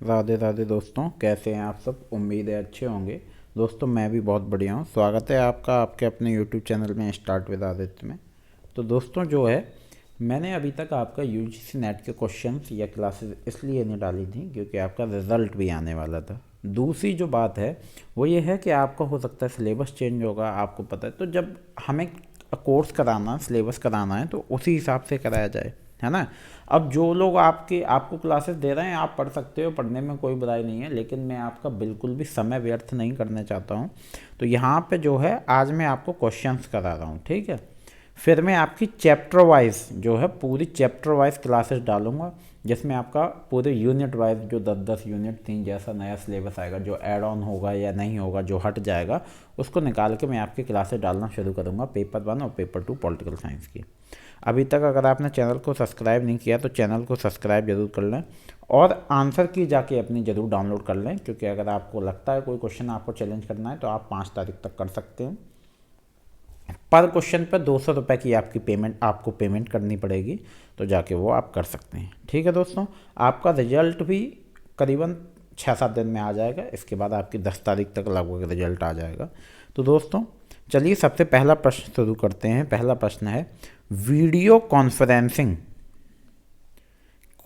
राधे राधे दोस्तों, कैसे हैं आप सब। उम्मीद है अच्छे होंगे। दोस्तों मैं भी बहुत बढ़िया हूँ। स्वागत है आपका आपके अपने यूट्यूब चैनल में स्टार्ट विद आदित्य में। तो दोस्तों जो है, मैंने अभी तक आपका यूजीसी नेट के क्वेश्चंस या क्लासेस इसलिए नहीं डाली थी क्योंकि आपका रिज़ल्ट भी आने वाला था। दूसरी जो बात है वो ये है कि आपका हो सकता है सिलेबस चेंज होगा, आपको पता है। तो जब हमें कोर्स कराना, सिलेबस कराना है तो उसी हिसाब से कराया जाए, है ना। अब जो लोग आपको क्लासेस दे रहे हैं, आप पढ़ सकते हो, पढ़ने में कोई बुराई नहीं है, लेकिन मैं आपका बिल्कुल भी समय व्यर्थ नहीं करना चाहता हूँ। तो यहाँ पे जो है आज मैं आपको क्वेश्चंस करा रहा हूँ, ठीक है। फिर मैं आपकी चैप्टर वाइज जो है पूरी चैप्टर वाइज क्लासेस डालूंगा, जिसमें आपका पूरे यूनिट वाइज जो 10-10 यूनिट 3 जैसा नया सिलेबस आएगा, जो ऐड ऑन होगा या नहीं होगा, जो हट जाएगा, उसको निकाल के मैं आपकी क्लासेस डालना शुरू करूँगा, पेपर 1 और पेपर 2 पॉलिटिकल साइंस की। अभी तक अगर आपने चैनल को सब्सक्राइब नहीं किया तो चैनल को सब्सक्राइब जरूर कर लें, और आंसर की जाके अपनी ज़रूर डाउनलोड कर लें, क्योंकि अगर आपको लगता है कोई क्वेश्चन आपको चैलेंज करना है तो आप 5 तारीख तक कर सकते हैं। पर क्वेश्चन पर 200 रुपये की आपको पेमेंट करनी पड़ेगी, तो जाके वो आप कर सकते हैं, ठीक है दोस्तों। आपका रिजल्ट भी करीबन 6-7 दिन में आ जाएगा। इसके बाद आपकी 10 तारीख तक लगभग रिजल्ट आ जाएगा। तो दोस्तों चलिए सबसे पहला प्रश्न शुरू करते हैं। पहला प्रश्न है, वीडियो कॉन्फ्रेंसिंग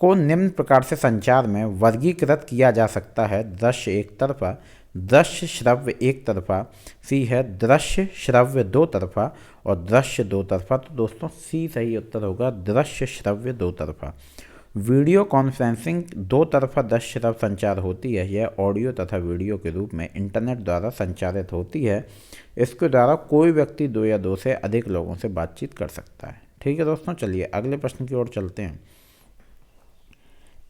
को निम्न प्रकार से संचार में वर्गीकृत किया जा सकता है। दृश्य एक तरफा, दृश्य श्रव्य एक तरफा, सी है दृश्य श्रव्य दो तरफा, और दृश्य दो तरफा। तो दोस्तों सी सही उत्तर होगा, दृश्य श्रव्य दो तरफा। वीडियो कॉन्फ्रेंसिंग दो तरफा दृश्य श्रव्य संचार होती है। यह ऑडियो तथा वीडियो के रूप में इंटरनेट द्वारा संचालित होती है। इसके द्वारा कोई व्यक्ति दो या दो से अधिक लोगों से बातचीत कर सकता है, ठीक है दोस्तों। चलिए अगले प्रश्न की ओर चलते हैं।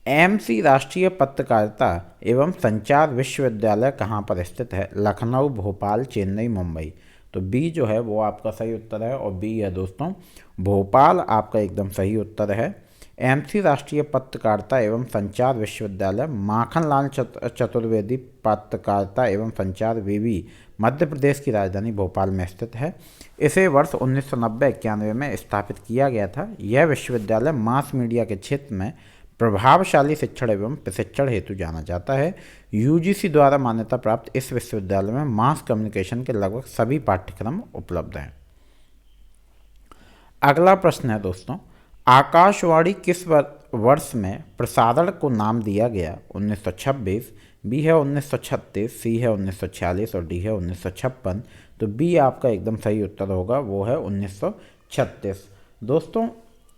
एमसी राष्ट्रीय पत्रकारिता एवं संचार विश्वविद्यालय कहाँ पर स्थित है? लखनऊ, भोपाल, चेन्नई, मुंबई। तो बी जो है वो आपका सही उत्तर है, और बी है दोस्तों भोपाल, आपका एकदम सही उत्तर है। एमसी राष्ट्रीय पत्रकारिता एवं संचार विश्वविद्यालय माखनलाल चतुर्वेदी पत्रकारिता एवं संचार विवि मध्य प्रदेश की राजधानी भोपाल में स्थित है। इसे वर्ष 1990-91 में स्थापित किया गया था। यह विश्वविद्यालय मास मीडिया के क्षेत्र में प्रभावशाली शिक्षण एवं प्रशिक्षण हेतु जाना जाता है। यूजीसी द्वारा मान्यता प्राप्त इस विश्वविद्यालय में मास कम्युनिकेशन के लगभग सभी पाठ्यक्रम उपलब्ध हैं। अगला प्रश्न है दोस्तों, आकाशवाणी किस वर्ष में प्रसारण को नाम दिया गया? 1926, बी है 1936, सी है 1946 और डी है 1956। तो बी आपका एकदम सही उत्तर होगा, वो है 1936। दोस्तों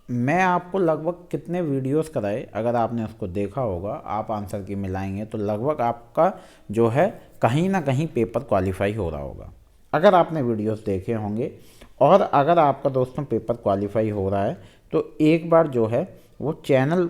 मैं आपको लगभग कितने वीडियोस कराए, अगर आपने उसको देखा होगा, आप आंसर की मिलाएंगे तो लगभग आपका जो है कहीं ना कहीं पेपर क्वालिफाई हो रहा होगा, अगर आपने वीडियोस देखे होंगे। और अगर आपका दोस्तों पेपर क्वालिफाई हो रहा है तो एक बार जो है वो चैनल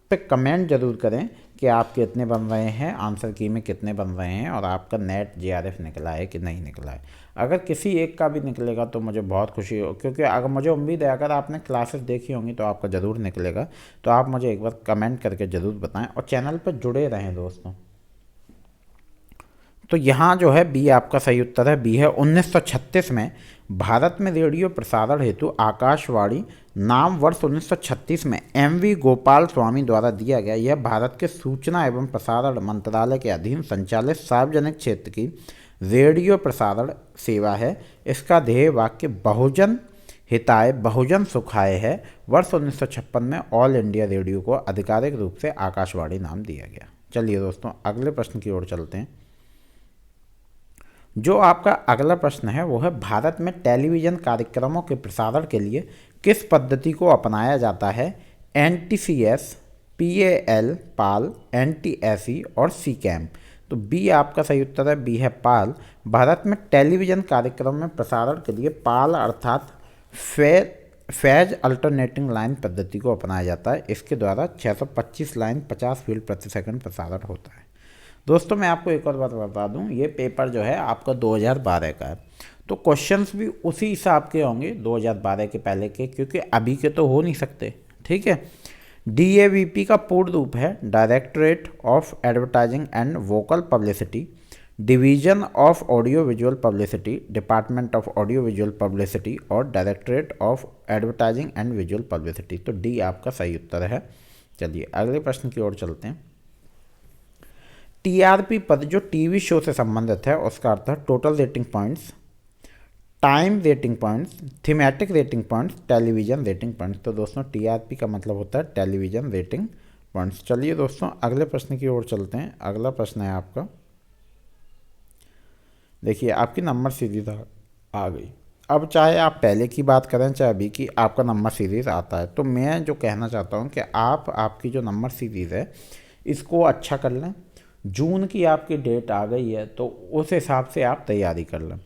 पे कमेंट ज़रूर करें कि आप कितने बन रहे हैं, आंसर की में कितने बन रहे हैं, और आपका नेट जेआरएफ निकला है कि नहीं निकला है। अगर किसी एक का भी निकलेगा तो मुझे बहुत खुशी हो, क्योंकि अगर मुझे उम्मीद है अगर आपने क्लासेस देखी होंगी तो आपका ज़रूर निकलेगा। तो आप मुझे एक बार कमेंट करके ज़रूर बताएं, और चैनल पर जुड़े रहें दोस्तों। तो यहाँ जो है बी आपका सही उत्तर है, बी है 1936 में भारत में रेडियो प्रसारण हेतु आकाशवाणी नाम वर्ष 1936 में एमवी गोपाल स्वामी द्वारा दिया गया। यह भारत के सूचना एवं प्रसारण मंत्रालय के अधीन संचालित सार्वजनिक क्षेत्र की रेडियो प्रसारण सेवा है। इसका ध्येय वाक्य बहुजन हिताय बहुजन सुखाय है। वर्ष 1956 में ऑल इंडिया रेडियो को आधिकारिक रूप से आकाशवाणी नाम दिया गया। चलिए दोस्तों अगले प्रश्न की ओर चलते हैं। जो आपका अगला प्रश्न है वो है, भारत में टेलीविज़न कार्यक्रमों के प्रसारण के लिए किस पद्धति को अपनाया जाता है? एनटीसीएस, पीएएल पाल, एनटीएसई और सीकैम। तो बी आपका सही उत्तर है, बी है पाल। भारत में टेलीविज़न कार्यक्रम में प्रसारण के लिए पाल अर्थात फेज अल्टरनेटिंग लाइन पद्धति को अपनाया जाता है। इसके द्वारा 625 लाइन 50 फीट प्रति सेकंड प्रसारण होता है। दोस्तों मैं आपको एक और बात बता दूं, ये पेपर जो है आपका 2012 का है, तो क्वेश्चंस भी उसी हिसाब के होंगे 2012 के पहले के, क्योंकि अभी के तो हो नहीं सकते, ठीक है। डीएवीपी का पूर्ण रूप है directorate of advertising and vocal publicity, division of audio visual publicity, department of audio visual publicity और directorate of advertising and visual publicity. तो डी आपका सही उत्तर है। चलिए अगले प्रश्न की ओर चलते हैं। टीआरपी पद जो टीवी शो से संबंधित है उसका अर्थ है total rating points, time rating points, thematic rating points, television rating points. तो दोस्तों टीआरपी का मतलब होता है टेलीविजन रेटिंग पॉइंट्स। चलिए दोस्तों अगले प्रश्न की ओर चलते हैं। अगला प्रश्न है आपका, देखिए आपकी नंबर सीरीज आ गई। अब चाहे आप पहले की बात करें चाहे अभी की, आपका नंबर सीरीज आता है। तो मैं जो कहना चाहता हूँ कि आपकी जो नंबर सीरीज है इसको अच्छा कर लें। जून की आपकी डेट आ गई है तो उस हिसाब से आप तैयारी कर लें।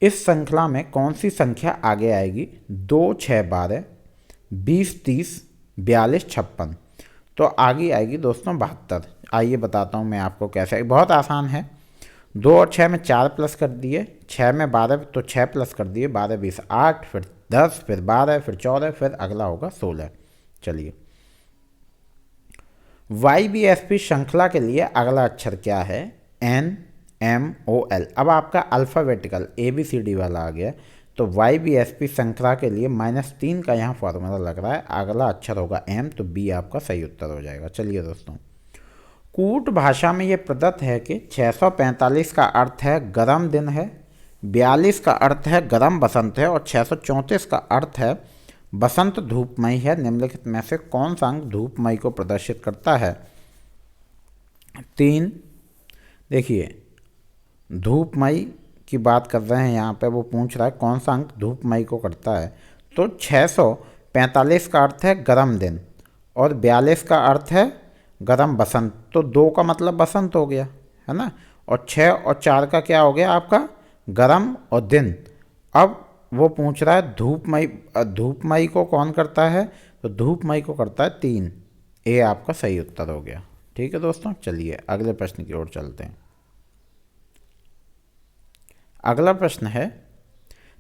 इस श्रृंखला में कौन सी संख्या आगे आएगी? 2, 6, 12, 20, 30, 42, 56। तो आगे आएगी दोस्तों 72। आइए बताता हूँ मैं आपको कैसे। बहुत आसान है। 2 और 6 में 4 प्लस कर दिए, 6 में 12 तो 6 प्लस कर दिए, 12, 20, 8, फिर 10, फिर 12, फिर 14, फिर अगला होगा 16। चलिए YBSP श्रृंखला के लिए अगला अक्षर क्या है? NMOL। अब आपका अल्फ़ाबेटिकल ABCD वाला आ गया। तो YBSP श्रृंखला के लिए -3 का यहाँ फॉर्मूला लग रहा है। अगला अक्षर होगा M, तो B आपका सही उत्तर हो जाएगा। चलिए दोस्तों, कूट भाषा में ये प्रदत्त है कि 645 का अर्थ है गर्म दिन है, 42 का अर्थ है गर्म बसंत है और 634 का अर्थ है बसंत धूपमयी है। निम्नलिखित में से कौन सा अंक धूपमयी को प्रदर्शित करता है? 3। देखिए धूपमयी की बात कर रहे हैं यहाँ पे, वो पूछ रहा है कौन सा अंक धूपमयी को करता है। तो 645 का अर्थ है गर्म दिन और 42 का अर्थ है गर्म बसंत। तो 2 का मतलब बसंत हो गया है ना, और 6 और 4 का क्या हो गया आपका? गर्म और दिन। अब वो पूछ रहा है धूपमयी को कौन करता है? तो धूपमयी को करता है 3। ए आपका सही उत्तर हो गया। ठीक है दोस्तों, चलिए अगले प्रश्न की ओर चलते हैं। अगला प्रश्न है,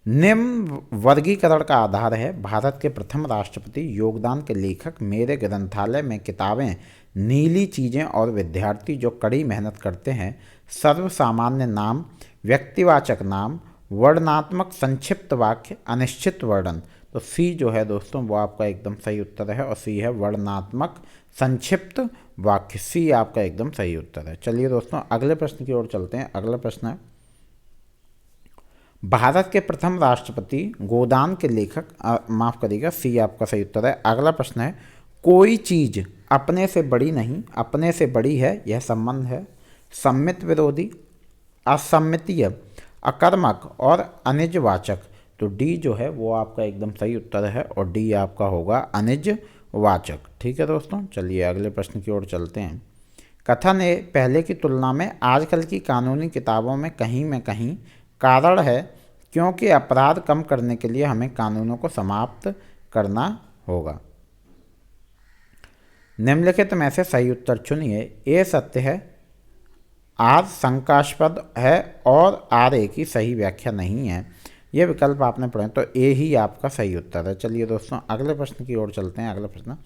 निम्न वर्गीकरण का आधार है भारत के प्रथम राष्ट्रपति, योगदान के लेखक, मेरे ग्रंथालय में किताबें, नीली चीज़ें और विद्यार्थी जो कड़ी मेहनत करते हैं, सर्वसामान्य नाम, व्यक्तिवाचक नाम, वर्णनात्मक संक्षिप्त वाक्य, अनिश्चित वर्णन। तो सी जो है दोस्तों वो आपका एकदम सही उत्तर है और सी है वर्णनात्मक संक्षिप्त वाक्य। सी आपका एकदम सही उत्तर है। चलिए दोस्तों अगले प्रश्न की ओर चलते हैं। अगला प्रश्न है, भारत के प्रथम राष्ट्रपति, गोदान के लेखक, माफ करिएगा सी आपका सही उत्तर है। अगला प्रश्न है, कोई चीज़ अपने से बड़ी नहीं अपने से बड़ी है, यह संबंध है सम्मित विरोधी, असम्मितीय, अकर्मक और अनिजवाचक। तो डी जो है वो आपका एकदम सही उत्तर है और डी आपका होगा अनिजवाचक। ठीक है दोस्तों, चलिए अगले प्रश्न की ओर चलते हैं। कथन ए पहले की तुलना में आजकल की कानूनी किताबों में कहीं कारण है क्योंकि अपराध कम करने के लिए हमें कानूनों को समाप्त करना होगा। निम्नलिखित में से सही उत्तर चुनिए। ए सत्य है, आर शंकास्पद है और आर ए की सही व्याख्या नहीं है। ये विकल्प आपने पढ़े तो ए ही आपका सही उत्तर है। चलिए दोस्तों अगले प्रश्न की ओर चलते हैं। अगला प्रश्न,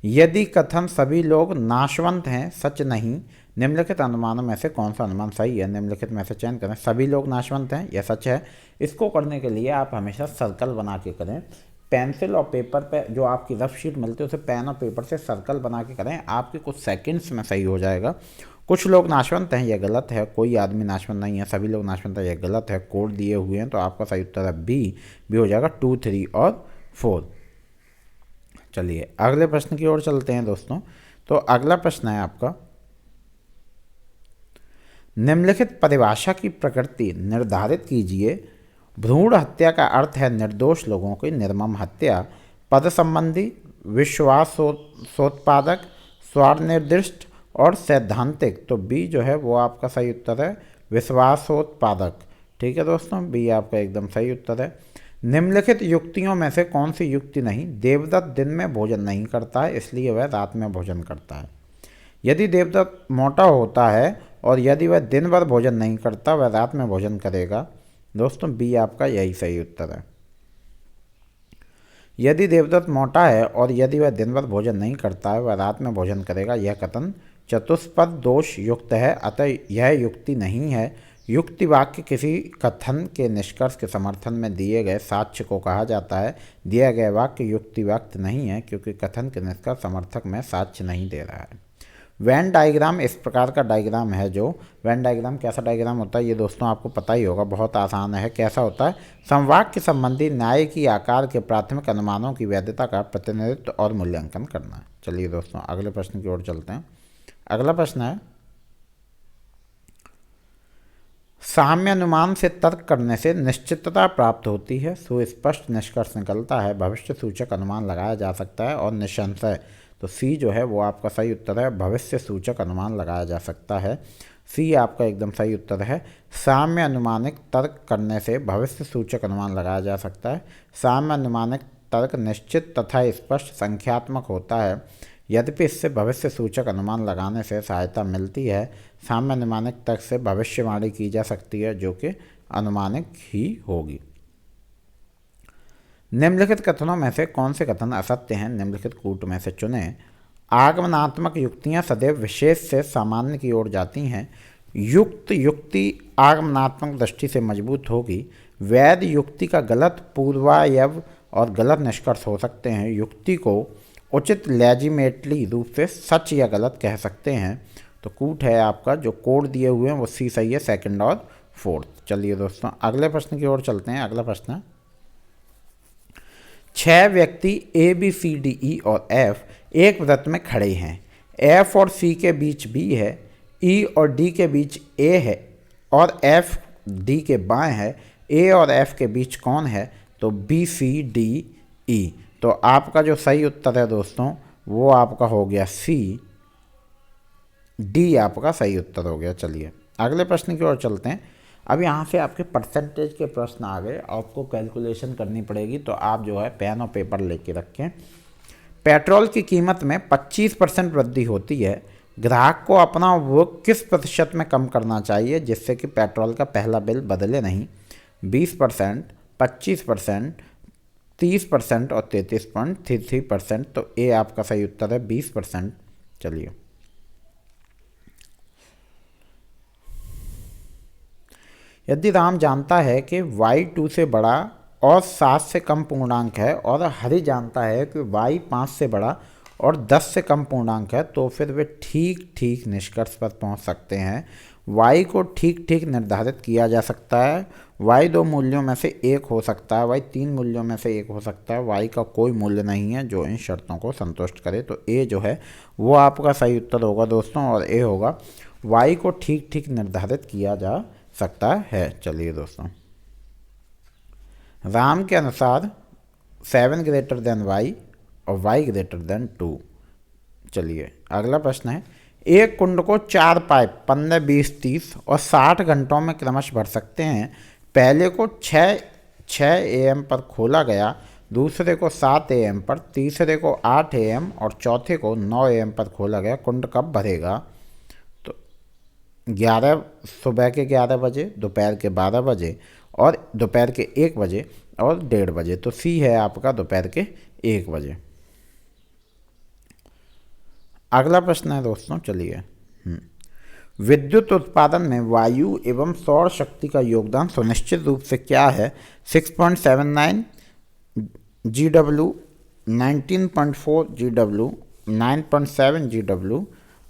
यदि कथन सभी लोग नाशवंत हैं सच नहीं, निम्नलिखित अनुमानों में से कौन सा अनुमान सही है? निम्नलिखित में से चयन करें। सभी लोग नाशवंत हैं, यह सच है। इसको करने के लिए आप हमेशा सर्कल बना के करें। पेंसिल और पेपर पे जो आपकी रफ शीट मिलती है उसे पेन और पेपर से सर्कल बना के करें, आपके कुछ सेकंड्स में सही हो जाएगा। कुछ लोग नाशवंत हैं, यह गलत है। कोई आदमी नाशवंत नहीं है, सभी लोग नाशवंत हैं, यह गलत है। कोड दिए हुए हैं तो आपका सही उत्तर है बी हो जाएगा 2, 3 और 4। चलिए अगले प्रश्न की ओर चलते हैं दोस्तों। तो अगला प्रश्न है आपका, निम्नलिखित परिभाषा की प्रकृति निर्धारित कीजिए। भ्रूण हत्या का अर्थ है निर्दोष लोगों की निर्मम हत्या। पद संबंधी, विश्वासोत्पादक, स्वनिर्दिष्ट और सैद्धांतिक। तो बी जो है वो आपका सही उत्तर है विश्वासोत्पादक। ठीक है दोस्तों, बी आपका एकदम सही उत्तर है। निम्नलिखित युक्तियों में से कौन सी युक्ति नहीं? देवदत्त दिन में भोजन नहीं करता है इसलिए वह रात में भोजन करता है। यदि देवदत्त मोटा होता है और यदि वह दिन भर भोजन नहीं करता वह रात में भोजन करेगा। दोस्तों बी आपका यही सही उत्तर है। यदि देवदत्त मोटा है और यदि वह दिन भर भोजन नहीं करता है वह रात में भोजन करेगा, यह कथन चतुष्पद दोष युक्त है, अतः यह युक्ति नहीं है। युक्ति वाक्य किसी कथन के निष्कर्ष के समर्थन में दिए गए साक्ष्य को कहा जाता है। दिया गया वाक्य युक्ति वाक्य नहीं है क्योंकि कथन के निष्कर्ष समर्थक में साक्ष्य नहीं दे रहा है। वेन डायग्राम इस प्रकार का डायग्राम है जो वेन डायग्राम कैसा डायग्राम होता है ये दोस्तों आपको पता ही होगा, बहुत आसान है। कैसा होता है? संवाक्य संबंधी न्याय की आकार के प्राथमिक अनुमानों की वैधता का प्रतिनिधित्व और मूल्यांकन करना। चलिए दोस्तों अगले प्रश्न की ओर चलते हैं। अगला प्रश्न है, साम्य अनुमान से तर्क करने से निश्चितता प्राप्त होती है, सुस्पष्ट निष्कर्ष निकलता है, भविष्य सूचक अनुमान लगाया जा सकता है और निसंशय। तो सी जो है वो आपका सही उत्तर है, भविष्य सूचक अनुमान लगाया जा सकता है। सी आपका एकदम सही उत्तर है। साम्य अनुमानिक तर्क करने से भविष्य सूचक अनुमान लगाया जा सकता है। साम्य अनुमानिक तर्क निश्चित तथा स्पष्ट संख्यात्मक होता है, यद्यपि इससे भविष्य सूचक अनुमान लगाने से सहायता मिलती है। साम्य अनुमानिक तर्क से भविष्यवाणी की जा सकती है जो कि अनुमानिक ही होगी। निम्नलिखित कथनों में से कौन से कथन असत्य हैं? निम्नलिखित कूट में से चुनें। आगमनात्मक युक्तियां सदैव विशेष से सामान्य की ओर जाती हैं। युक्त युक्ति आगमनात्मक दृष्टि से मजबूत होगी। वैध युक्ति का गलत पूर्वायव और गलत निष्कर्ष हो सकते हैं। युक्ति को उचित लेजिमेटली रूप से सच या गलत कह सकते हैं। तो कूट है आपका, जो कोड दिए हुए हैं वो सी सही है, सेकंड और फोर्थ। चलिए दोस्तों अगले प्रश्न की ओर चलते हैं। अगला प्रश्न है, 6 व्यक्ति A B C D E और एफ एक व्रत में खड़े हैं। एफ और सी के बीच बी है, ई और डी के बीच ए है और एफ डी के बाएं है। ए और एफ के बीच कौन है? तो बी सी डी ई। तो आपका जो सही उत्तर है दोस्तों वो आपका हो गया सी, डी आपका सही उत्तर हो गया। चलिए अगले प्रश्न की ओर चलते हैं। अब यहाँ से आपके परसेंटेज के प्रश्न आ गए, आपको कैलकुलेशन करनी पड़ेगी, तो आप जो है पेन और पेपर लेके रखें। पेट्रोल की कीमत में 25% वृद्धि होती है। ग्राहक को अपना उपभोग किस प्रतिशत में कम करना चाहिए जिससे कि पेट्रोल का पहला बिल बदले नहीं? 20%, 25%, 30% और 33.33%। तो ए आपका सही उत्तर है 20%। चलिए यदि राम जानता है कि y 2 से बड़ा और 7 से कम पूर्णांक है और हरि जानता है कि y 5 से बड़ा और 10 से कम पूर्णांक है, तो फिर वे ठीक ठीक निष्कर्ष पर पहुंच सकते हैं। y को ठीक ठीक निर्धारित किया जा सकता है। y 2 मूल्यों में से एक हो सकता है, y 3 मूल्यों में से एक हो सकता है, y का कोई मूल्य नहीं है जो इन शर्तों को संतुष्ट करे। तो ए जो है वो आपका सही उत्तर होगा दोस्तों, और ए होगा y को ठीक ठीक निर्धारित किया जा सकता है। चलिए दोस्तों राम के अनुसार 7 ग्रेटर देन y और y ग्रेटर देन 2। चलिए अगला प्रश्न है, एक कुंड को 4 पाइप 15, 20, 30 और 60 घंटों में क्रमश भर सकते हैं। पहले को 6 AM पर खोला गया, दूसरे को 7 AM पर, तीसरे को 8 AM और चौथे को 9 AM पर खोला गया। कुंड कब भरेगा? तो 11 सुबह के 11 बजे, दोपहर के 12 बजे और दोपहर के 1 बजे और 1:30 बजे। तो सी है आपका दोपहर के 1 बजे। अगला प्रश्न है दोस्तों, चलिए विद्युत उत्पादन में वायु एवं सौर शक्ति का योगदान सुनिश्चित रूप से क्या है? 6.79 GW, 19.4 GW, 9.7 GW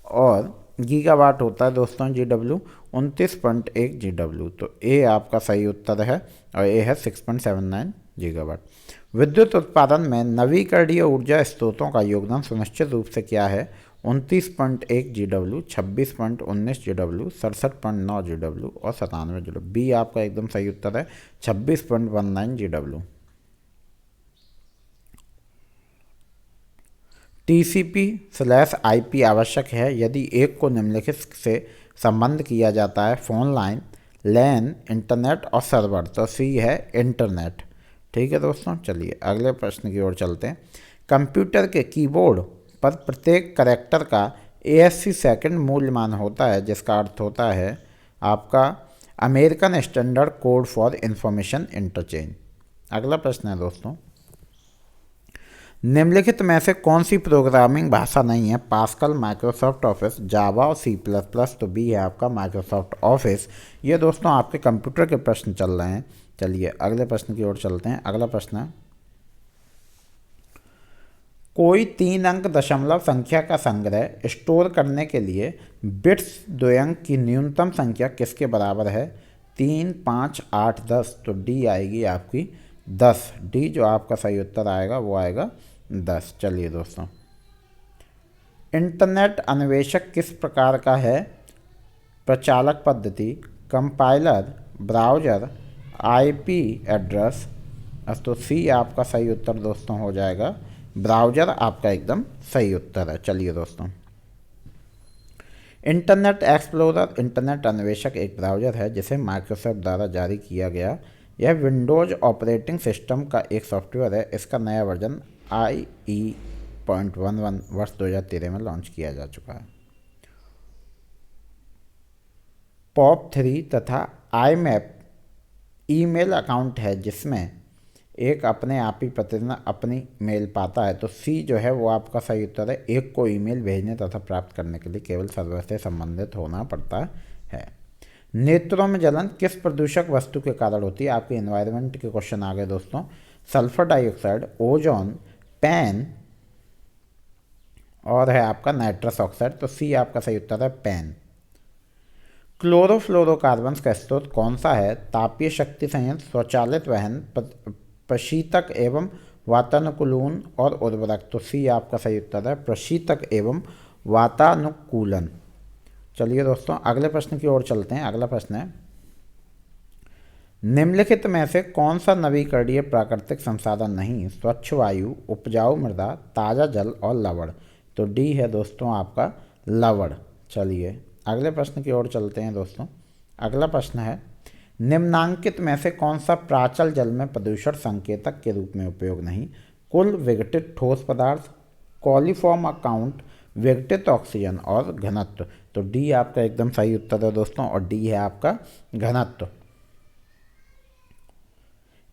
और गीगावाट होता है दोस्तों GW, 29.1 GW। तो ए आपका सही उत्तर है और ए है 6.79 गीगावाट। विद्युत उत्पादन में नवीकरणीय ऊर्जा स्रोतों का योगदान सुनिश्चित रूप से क्या है? 29.1 GW, 26.19 GW, 67.9 GW और 97 GW। बी आपका एकदम सही उत्तर है 26.19 GW। TCP/IP आवश्यक है यदि एक को निम्नलिखित से संबंध किया जाता है: फोन लाइन, लैन, इंटरनेट और सर्वर। तो सी है इंटरनेट। ठीक है दोस्तों, चलिए अगले प्रश्न की ओर चलते हैं। कंप्यूटर के कीबोर्ड पर प्रत्येक कैरेक्टर का ASCII सेकंड मूल्यमान होता है, जिसका अर्थ होता है आपका American standard code for information interchange. अगला प्रश्न है दोस्तों, निम्नलिखित में से कौन सी प्रोग्रामिंग भाषा नहीं है? पास्कल, माइक्रोसॉफ्ट ऑफिस, जावा और C++। तो बी है आपका माइक्रोसॉफ्ट ऑफिस। ये दोस्तों आपके कंप्यूटर के प्रश्न चल रहे हैं। चलिए अगले प्रश्न की ओर चलते हैं। अगला प्रश्न है, कोई 3 अंक दशमलव संख्या का संग्रह स्टोर करने के लिए बिट्स द्वयंक की न्यूनतम संख्या किसके बराबर है? 3, 5, 8, 10। तो डी आएगी आपकी 10। डी जो आपका सही उत्तर आएगा वो आएगा 10। चलिए दोस्तों, इंटरनेट अन्वेषक किस प्रकार का है? प्रचालक पद्धति, कंपाइलर, ब्राउज़र, आईपी एड्रेस। तो सी आपका सही उत्तर दोस्तों हो जाएगा ब्राउज़र, आपका एकदम सही उत्तर है। चलिए दोस्तों, इंटरनेट एक्सप्लोरर इंटरनेट अन्वेषक एक ब्राउज़र है जिसे माइक्रोसॉफ्ट द्वारा जारी किया गया। यह विंडोज़ ऑपरेटिंग सिस्टम का एक सॉफ्टवेयर है। इसका नया वर्जन IE.11 वर्ष 2013 में लॉन्च किया जा चुका है। POP3 तथा IMAP ईमेल अकाउंट है जिसमें एक अपने आप ही प्रतिदिन अपनी मेल पाता है। तो सी जो है वो आपका सही उत्तर है। एक को ईमेल भेजने तथा प्राप्त करने के लिए केवल सर्वर से संबंधित होना पड़ता है। नेत्रों में जलन किस प्रदूषक वस्तु के कारण होती है? आपके एनवायरनमेंट के क्वेश्चन आ गए दोस्तों। सल्फर डाइऑक्साइड, ओजोन, पैन और है आपका नाइट्रस ऑक्साइड। तो सी आपका सही उत्तर है पैन। क्लोरोफ्लोरोकार्बन्स का स्रोत कौन सा है? तापीय शक्ति संयंत्र, स्वचालित वाहन, प्रशीतक एवं वातानुकूलन और उर्वरक। तो सी आपका सही उत्तर है प्रशीतक एवं वातानुकूलन। चलिए दोस्तों, अगले प्रश्न की ओर चलते हैं। अगला प्रश्न है, निम्नलिखित में से कौन सा नवीकरणीय प्राकृतिक संसाधन नहीं? स्वच्छ वायु, उपजाऊ मृदा, ताज़ा जल और लवण। तो डी है दोस्तों आपका लवण। चलिए अगले प्रश्न की ओर चलते हैं दोस्तों। अगला प्रश्न है, निम्नांकित में से कौन सा प्राचल जल में प्रदूषण संकेतक के रूप में उपयोग नहीं? कुल विघटित ठोस पदार्थ, कॉलीफॉर्म अकाउंट, विघटित ऑक्सीजन और घनत्व। तो डी आपका एकदम सही उत्तर है दोस्तों, और डी है आपका घनत्व।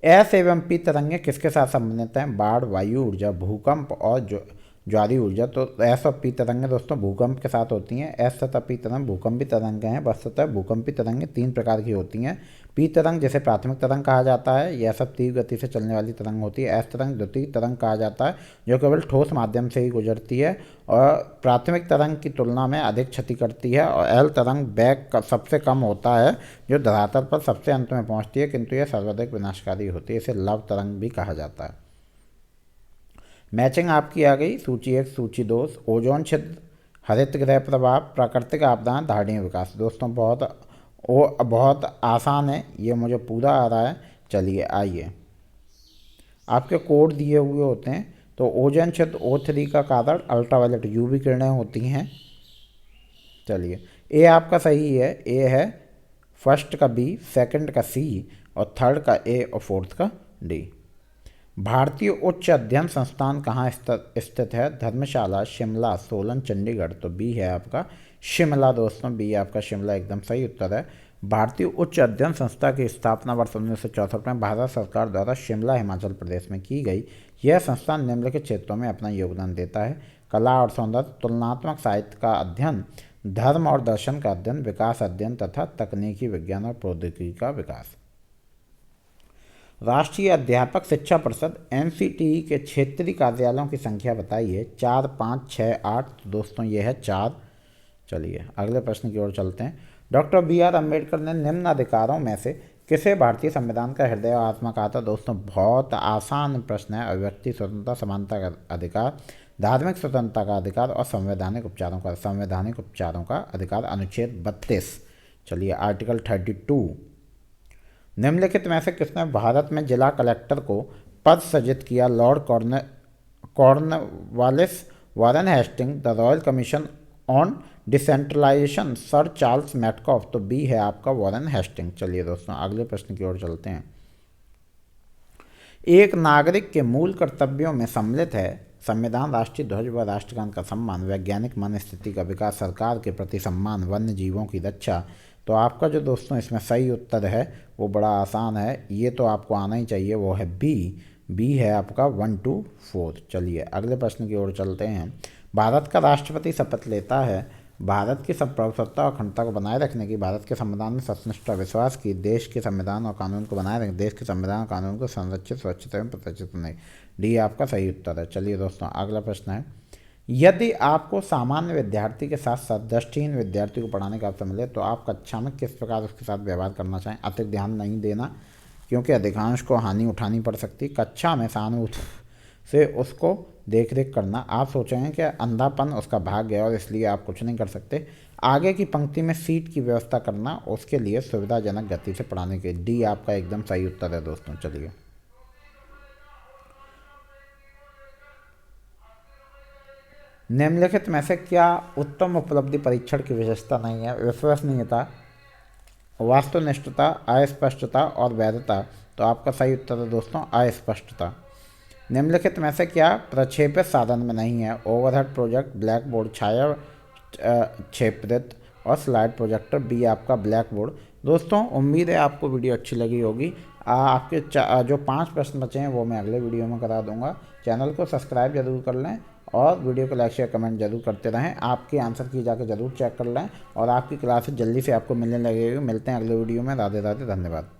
एस एवं पी तरंगें किसके साथ संबंधित हैं? बाढ़, वायु ऊर्जा, भूकंप और ज्वारी ऊर्जा। तो एस और पी तरंगें दोस्तों भूकंप के साथ होती हैं। एस तथा पी तरंग भूकंपी तरंगें हैं। वस्तुतः भूकंपी तरंगें 3 प्रकार की होती हैं। पी तरंग जिसे प्राथमिक तरंग कहा जाता है, यह सब तीव्र गति से चलने वाली तरंग होती है। एस तरंग द्वितीय तरंग कहा जाता है, जो केवल ठोस माध्यम से ही गुजरती है और प्राथमिक तरंग की तुलना में अधिक क्षति करती है। और एल तरंग वेग सबसे कम होता है, जो धरातल पर सबसे अंत में पहुँचती है, किंतु यह सर्वाधिक विनाशकारी होती है। इसे लव तरंग भी कहा जाता है। मैचिंग आपकी आ गई। सूची 1, सूची 2, ओजोन छिद्र, हरित गृह प्रभाव, प्राकृतिक आपदाएं, धारणीय विकास। दोस्तों बहुत आसान है, ये मुझे पूरा आ रहा है। चलिए आइए, आपके कोड दिए हुए होते हैं। तो ओजोन छिद्र O3 का कारण अल्ट्रावायलेट UV किरणें होती हैं। चलिए ए आपका सही है, ए है, फर्स्ट का B, सेकंड का C और थर्ड का A और फोर्थ का D। भारतीय उच्च अध्ययन संस्थान कहाँ स्थित है? धर्मशाला, शिमला, सोलन, चंडीगढ़। तो बी है आपका शिमला दोस्तों, बी आपका शिमला एकदम सही उत्तर है। भारतीय उच्च अध्ययन संस्था की स्थापना वर्ष 1964 में भारत सरकार द्वारा शिमला, हिमाचल प्रदेश में की गई। यह संस्थान निम्नलिखित क्षेत्रों में अपना योगदान देता है: कला और सौंदर्य, तुलनात्मक साहित्य का अध्ययन, धर्म और दर्शन का अध्ययन, विकास अध्ययन तथा तकनीकी विज्ञान और प्रौद्योगिकी का विकास। राष्ट्रीय अध्यापक शिक्षा परिषद NCTE के क्षेत्रीय कार्यालयों की संख्या बताइए। 4, 5, 6, 8। दोस्तों ये है 4। चलिए अगले प्रश्न की ओर चलते हैं। डॉक्टर BR अम्बेडकर ने निम्न अधिकारों में से किसे भारतीय संविधान का हृदय और आत्मा कहा था? दोस्तों बहुत आसान प्रश्न है। अभिव्यक्ति स्वतंत्रता, समानता का अधिकार, धार्मिक स्वतंत्रता का अधिकार और संवैधानिक उपचारों का अधिकार। अनुच्छेद 32। चलिए आर्टिकल 32। निम्नलिखित में से किसने भारत में जिला कलेक्टर को पद सृजित किया? Lord Cornwallis, Warren Hasting, the royal commission on decentralisation, sir Charles Metcalfe. तो बी है आपका वारेन हेस्टिंग। चलिए दोस्तों अगले प्रश्न की ओर चलते हैं। एक नागरिक के मूल कर्तव्यों में सम्मिलित है संविधान, राष्ट्रीय ध्वज व राष्ट्रगान का सम्मान, वैज्ञानिक मन स्थिति का विकास, सरकार के प्रति सम्मान, वन्य जीवों की रक्षा। तो आपका जो दोस्तों इसमें सही उत्तर है वो बड़ा आसान है, ये तो आपको आना ही चाहिए, वो है बी है आपका 1 to 4। चलिए अगले प्रश्न की ओर चलते हैं। भारत का राष्ट्रपति शपथ लेता है भारत की सार्वभौमत्व और अखंडता को बनाए रखने की, भारत के संविधान में सत्निष्ठ विश्वास की, देश के संविधान और कानून को बनाए रखने, देश के संविधान और कानून को संरक्षित, सुरक्षित एवं प्रतिष्ठित करने। डी आपका सही उत्तर है। चलिए दोस्तों, अगला प्रश्न है, यदि आपको सामान्य विद्यार्थी के साथ साथ दृष्टिहीन विद्यार्थी को पढ़ाने का अवसर मिले तो आप कक्षा में किस प्रकार उसके साथ व्यवहार करना चाहें। अतिरिक्त ध्यान नहीं देना, क्योंकि अधिकांश को हानि उठानी पड़ सकती। कक्षा में सहानुभूति से उसको देख रेख करना। आप सोचेंगे कि अंधापन उसका भाग्य है और इसलिए आप कुछ नहीं कर सकते। आगे की पंक्ति में सीट की व्यवस्था करना, उसके लिए सुविधाजनक गति से पढ़ाने के। डी आपका एकदम सही उत्तर है दोस्तों। चलिए, निम्नलिखित में से क्या उत्तम उपलब्धि परीक्षण की विशेषता नहीं है। विश्वसनीयता, वास्तुनिष्ठता, अस्पष्टता और वैधता। तो आपका सही उत्तर है दोस्तों अस्पष्टता। निम्नलिखित में से क्या प्रक्षेपित साधन में नहीं है। ओवरहेड प्रोजेक्ट, ब्लैक बोर्ड, छाया क्षेत्रित और स्लाइड प्रोजेक्टर। बी आपका ब्लैक बोर्ड। दोस्तों उम्मीद है आपको वीडियो अच्छी लगी होगी। आपके जो 5 प्रश्न बचे हैं वो मैं अगले वीडियो में करा दूंगा। चैनल को सब्सक्राइब जरूर कर लें और वीडियो को लाइक शेयर कमेंट जरूर करते रहें। आपके आंसर की जाकर जरूर चेक कर लें और आपकी क्लासेस जल्दी से आपको मिलने लगेगी। मिलते हैं अगले वीडियो में। राधे राधे, धन्यवाद।